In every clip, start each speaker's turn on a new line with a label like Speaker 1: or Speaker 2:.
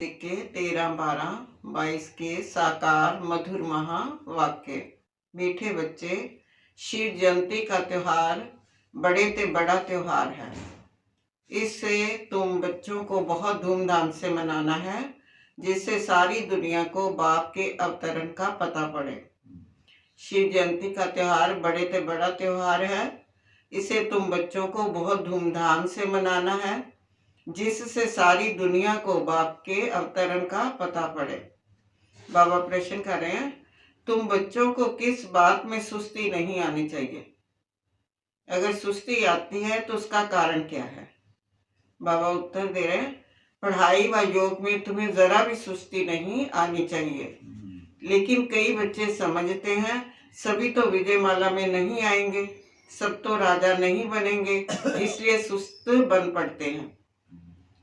Speaker 1: के 13-12-22 के साकार मधुर महावाक्य। मीठे बच्चे, शिव जयंती का त्योहार बड़े ते बड़ा त्योहार है। इससे तुम बच्चों को बहुत धूमधाम से मनाना है, जिससे सारी दुनिया को बाप के अवतरण का पता पड़े। शिव जयंती का त्योहार बड़े ते बड़ा त्योहार है। इसे तुम बच्चों को बहुत धूमधाम से मनाना है, जिससे सारी दुनिया को बाप के अवतरण का पता पड़े। बाबा प्रश्न कर रहे हैं, तुम बच्चों को किस बात में सुस्ती नहीं आनी चाहिए? अगर सुस्ती आती है तो उसका कारण क्या है? बाबा उत्तर दे रहे हैं, पढ़ाई व योग में तुम्हें जरा भी सुस्ती नहीं आनी चाहिए। लेकिन कई बच्चे समझते हैं सभी तो विजयमाला में नहीं आएंगे, सब तो राजा नहीं बनेंगे, इसलिए सुस्त बन पड़ते हैं,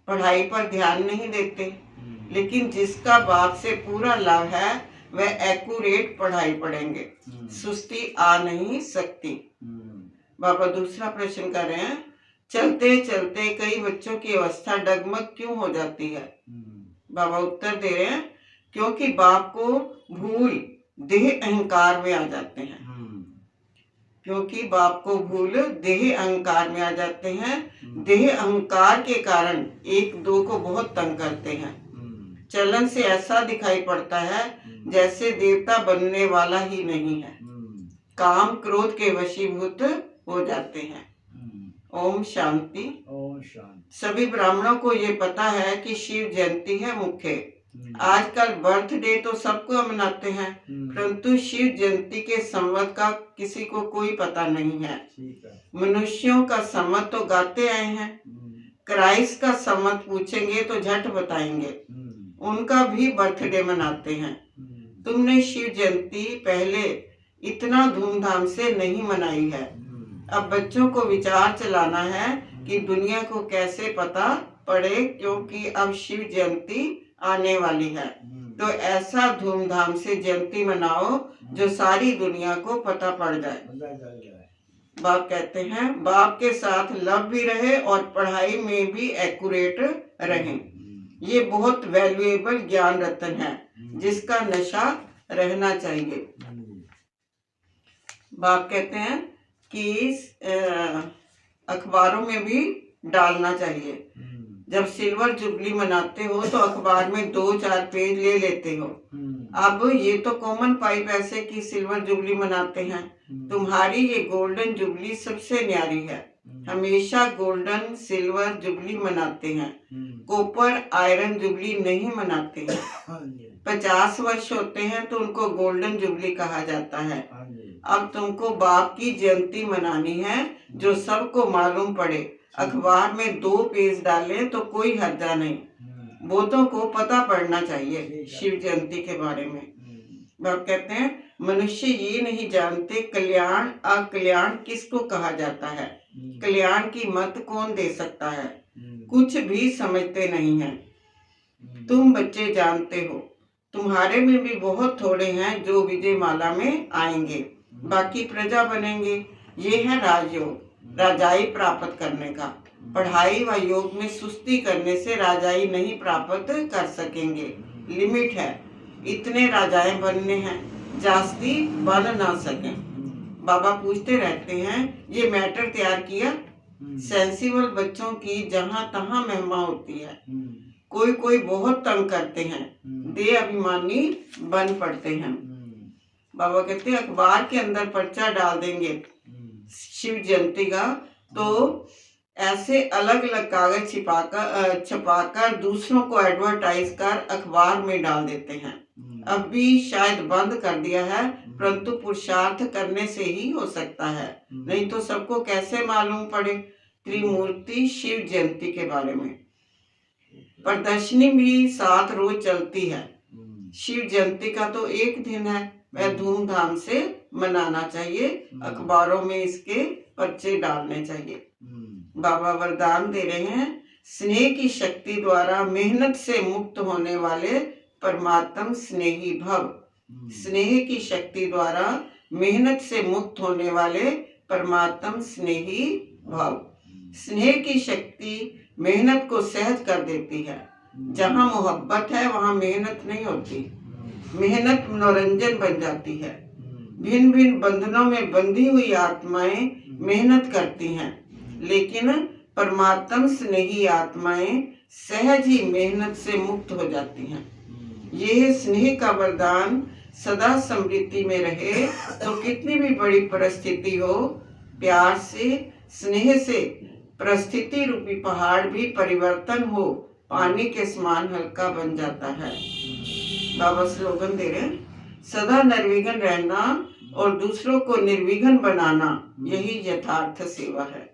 Speaker 1: पढ़ाई पर ध्यान नहीं देते। लेकिन जिसका बाप से पूरा लाभ है वह एक्यूरेट पढ़ाई पढ़ेंगे, सुस्ती आ नहीं सकती। बाबा दूसरा प्रश्न कर रहे हैं, चलते चलते कई बच्चों की अवस्था डगमग क्यों हो जाती है? बाबा उत्तर दे रहे हैं, क्योंकि बाप को भूल देह अहंकार में आ जाते हैं। क्योंकि बाप को भूल देह अहंकार में आ जाते हैं। देह अहंकार के कारण एक दो को बहुत तंग करते हैं। चलन से ऐसा दिखाई पड़ता है जैसे देवता बनने वाला ही नहीं है। काम क्रोध के वशीभूत हो जाते हैं। ओम शांति।
Speaker 2: ओम शांति।
Speaker 1: सभी ब्राह्मणों को ये पता है कि शिव जयंती है मुख्य। आजकल बर्थडे तो सबको मनाते हैं, परंतु शिव जयंती के संवत का किसी को कोई पता नहीं है। मनुष्यों का संवत तो गाते आए हैं, क्राइस्ट का संवत पूछेंगे तो झट बताएंगे, उनका भी बर्थडे मनाते हैं। तुमने शिव जयंती पहले इतना धूमधाम से नहीं मनाई है। अब बच्चों को विचार चलाना है कि दुनिया को कैसे पता पड़े, क्योंकि अब शिव जयंती आने वाली है। तो ऐसा धूमधाम से जयंती मनाओ जो सारी दुनिया को पता पड़ जाए। बाप कहते हैं, बाप के साथ लव भी रहे और पढ़ाई में भी एक्यूरेट रहे। ये बहुत वैल्यूएबल ज्ञान रत्न है, जिसका नशा रहना चाहिए। बाप कहते हैं कि अखबारों में भी डालना चाहिए। जब सिल्वर जुबली मनाते हो तो अखबार में 2-4 पेज ले लेते हो। अब ये तो कॉमन पाइप ऐसे की सिल्वर जुबली मनाते हैं, तुम्हारी ये गोल्डन जुबली सबसे न्यारी है। हमेशा गोल्डन सिल्वर जुबली मनाते हैं, कॉपर आयरन जुबली नहीं मनाते हैं। 50 वर्ष होते हैं तो उनको गोल्डन जुबली कहा जाता है। अब तुमको बाप की जयंती मनानी है जो सबको मालूम पड़े। अखबार में 2 पेज डालें तो कोई हर्जा नहीं, बहुतों को पता पड़ना चाहिए शिव जयंती के बारे में। बाप कहते हैं, मनुष्य ये नहीं जानते कल्याण अकल्याण किसको कहा जाता है, कल्याण की मत कौन दे सकता है, कुछ भी समझते नहीं है। तुम बच्चे जानते हो, तुम्हारे में भी बहुत थोड़े हैं जो विजयमाला में आएंगे, बाकी प्रजा बनेंगे। ये है राजयोग, राजाई प्राप्त करने का। पढ़ाई व योग में सुस्ती करने से राजाई नहीं प्राप्त कर सकेंगे, लिमिट है। इतने राजाएं बनने हैं, जास्ती बन ना सकें। बाबा पूछते रहते हैं, ये मैटर तैयार किया? सेंसिबल बच्चों की जहां तहां महिमा होती है। कोई कोई बहुत तंग करते हैं, देह अभिमानी बन पड़ते हैं। बाबा कहते हैं, अखबार के अंदर पर्चा डाल देंगे शिव जयंती का, तो ऐसे अलग अलग कागज छपाकर दूसरों को एडवर्टाइज कर अखबार में डाल देते हैं। अब भी शायद बंद कर दिया है, परंतु पुरुषार्थ करने से ही हो सकता है, नहीं तो सबको कैसे मालूम पड़े त्रिमूर्ति शिव जयंती के बारे में। प्रदर्शनी भी 7 रोज चलती है। शिव जयंती का तो एक दिन है, वह धूमधाम से मनाना चाहिए। अखबारों में इसके पर्चे डालने चाहिए। बाबा वरदान दे रहे हैं, स्नेह की शक्ति द्वारा मेहनत से मुक्त होने वाले परमात्म स्नेही भव। स्नेह की शक्ति द्वारा मेहनत से मुक्त होने वाले परमात्म स्नेही भव। स्नेह की शक्ति मेहनत को सहज कर देती है। जहाँ मोहब्बत है वहाँ मेहनत नहीं होती, मेहनत मनोरंजन बन जाती है। भिन्न भिन्न बंधनों में बंधी हुई आत्माएं मेहनत करती हैं, लेकिन परमात्म स्नेही आत्माएं सहज ही मेहनत से मुक्त हो जाती हैं। यह स्नेह का वरदान सदा समृद्धि में रहे तो कितनी भी बड़ी परिस्थिति हो, प्यार से स्नेह से परिस्थिति रूपी पहाड़ भी परिवर्तन हो पानी के समान हल्का बन जाता है। बाबा स्लोगन दे रहे, सदा निर्विघ्न रहना और दूसरों को निर्विघ्न बनाना, यही यथार्थ सेवा है।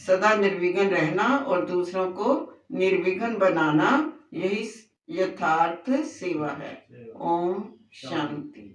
Speaker 1: सदा निर्विघ्न रहना और दूसरों को निर्विघ्न बनाना, यही यथार्थ सेवा है। ओम शांति।